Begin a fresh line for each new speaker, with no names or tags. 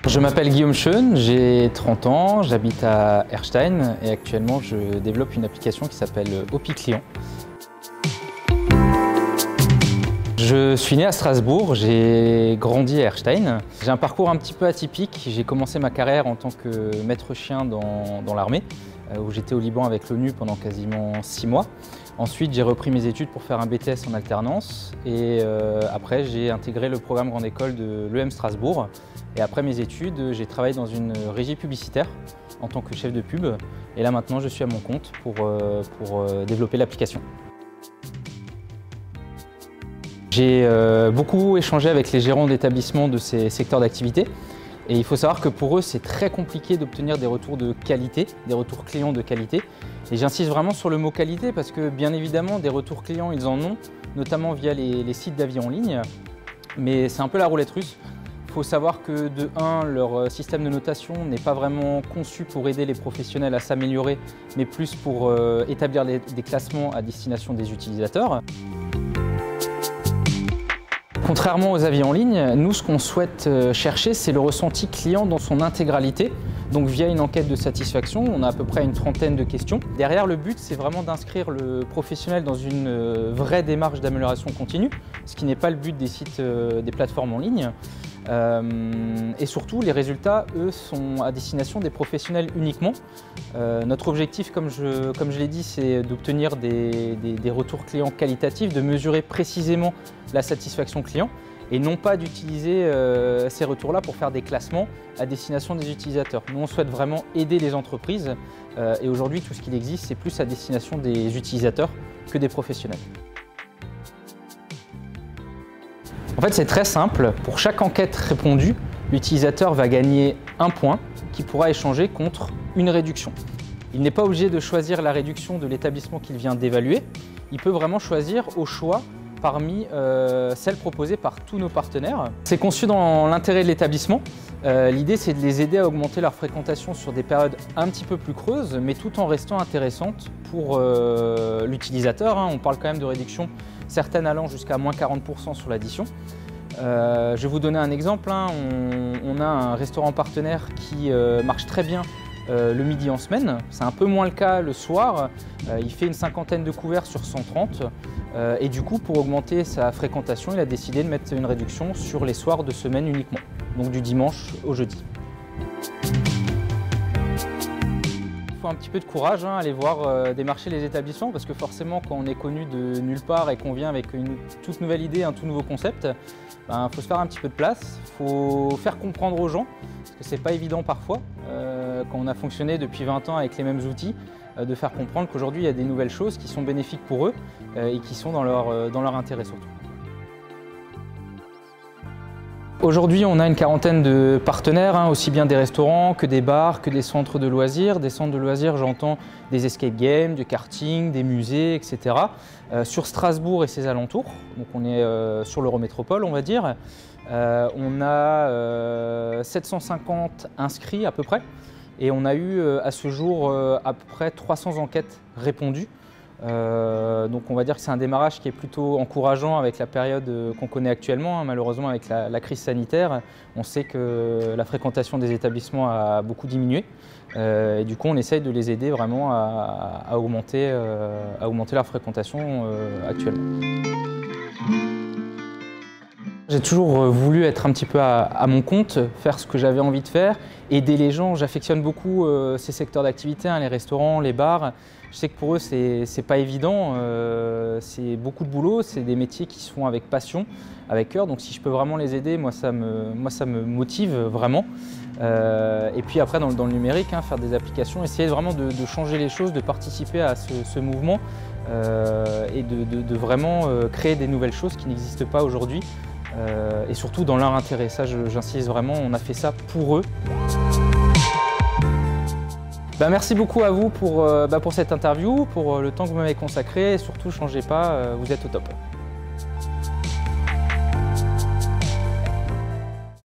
Je m'appelle Guillaume Schoen, j'ai 30 ans, j'habite à Erstein et actuellement je développe une application qui s'appelle OPI Client. Je suis né à Strasbourg, j'ai grandi à Erstein. J'ai un parcours un petit peu atypique. J'ai commencé ma carrière en tant que maître chien dans l'armée, où j'étais au Liban avec l'ONU pendant quasiment 6 mois. Ensuite, j'ai repris mes études pour faire un BTS en alternance et après, j'ai intégré le programme Grande École de l'EM Strasbourg. Et après mes études, j'ai travaillé dans une régie publicitaire en tant que chef de pub. Et là, maintenant, je suis à mon compte pour développer l'application. J'ai beaucoup échangé avec les gérants d'établissements de ces secteurs d'activité. Et il faut savoir que pour eux, c'est très compliqué d'obtenir des retours de qualité, des retours clients de qualité. Et j'insiste vraiment sur le mot qualité parce que bien évidemment, des retours clients, ils en ont, notamment via les sites d'avis en ligne. Mais c'est un peu la roulette russe. Il faut savoir que de 1, leur système de notation n'est pas vraiment conçu pour aider les professionnels à s'améliorer, mais plus pour établir des classements à destination des utilisateurs. Contrairement aux avis en ligne, nous, ce qu'on souhaite chercher, c'est le ressenti client dans son intégralité. Donc via une enquête de satisfaction, on a à peu près une trentaine de questions. Derrière, le but, c'est vraiment d'inscrire le professionnel dans une vraie démarche d'amélioration continue, ce qui n'est pas le but des sites, des plateformes en ligne. Et surtout, les résultats, eux, sont à destination des professionnels uniquement. Notre objectif, comme je l'ai dit, c'est d'obtenir des retours clients qualitatifs, de mesurer précisément la satisfaction client et non pas d'utiliser ces retours-là pour faire des classements à destination des utilisateurs. Nous, on souhaite vraiment aider les entreprises et aujourd'hui, tout ce qu'il existe, c'est plus à destination des utilisateurs que des professionnels. En fait, c'est très simple. Pour chaque enquête répondue, l'utilisateur va gagner 1 point qu'il pourra échanger contre une réduction. Il n'est pas obligé de choisir la réduction de l'établissement qu'il vient d'évaluer. Il peut vraiment choisir au choix parmi celles proposées par tous nos partenaires. C'est conçu dans l'intérêt de l'établissement. L'idée, c'est de les aider à augmenter leur fréquentation sur des périodes un petit peu plus creuses, mais tout en restant intéressantes pour l'utilisateur. On parle quand même de réductions, certaines allant jusqu'à moins 40% sur l'addition. Je vais vous donner un exemple. On a un restaurant partenaire qui marche très bien le midi en semaine. C'est un peu moins le cas le soir. Il fait une 50aine de couverts sur 130. Et du coup, pour augmenter sa fréquentation, il a décidé de mettre une réduction sur les soirs de semaine uniquement, donc du dimanche au jeudi. Il faut un petit peu de courage, aller voir démarcher les établissements parce que forcément, quand on est connu de nulle part et qu'on vient avec une toute nouvelle idée, un tout nouveau concept, faut se faire un petit peu de place, il faut faire comprendre aux gens parce que c'est pas évident parfois, quand on a fonctionné depuis 20 ans avec les mêmes outils, de faire comprendre qu'aujourd'hui il y a des nouvelles choses qui sont bénéfiques pour eux et qui sont dans leur intérêt surtout. Aujourd'hui, on a une quarantaine de partenaires, aussi bien des restaurants que des bars, que des centres de loisirs. Des centres de loisirs, j'entends des escape games, du karting, des musées, etc. Sur Strasbourg et ses alentours, donc on est sur l'Eurométropole, on va dire. On a 750 inscrits à peu près. Et on a eu à ce jour à peu près 300 enquêtes répondues. Donc on va dire que c'est un démarrage qui est plutôt encourageant avec la période qu'on connaît actuellement. Malheureusement, avec la crise sanitaire, on sait que la fréquentation des établissements a beaucoup diminué. Et du coup, on essaye de les aider vraiment à augmenter leur fréquentation actuellement. J'ai toujours voulu être un petit peu à mon compte, faire ce que j'avais envie de faire, aider les gens. J'affectionne beaucoup ces secteurs d'activité, les restaurants, les bars. Je sais que pour eux, c'est pas évident, c'est beaucoup de boulot, c'est des métiers qui se font avec passion, avec cœur. Donc si je peux vraiment les aider, moi ça me motive vraiment. Et puis après, dans le numérique, faire des applications, essayer vraiment de changer les choses, de participer à ce mouvement et de vraiment créer des nouvelles choses qui n'existent pas aujourd'hui. Et surtout dans leur intérêt, ça j'insiste vraiment, on a fait ça pour eux. Merci beaucoup à vous pour cette interview, pour le temps que vous m'avez consacré et surtout, ne changez pas, vous êtes au top.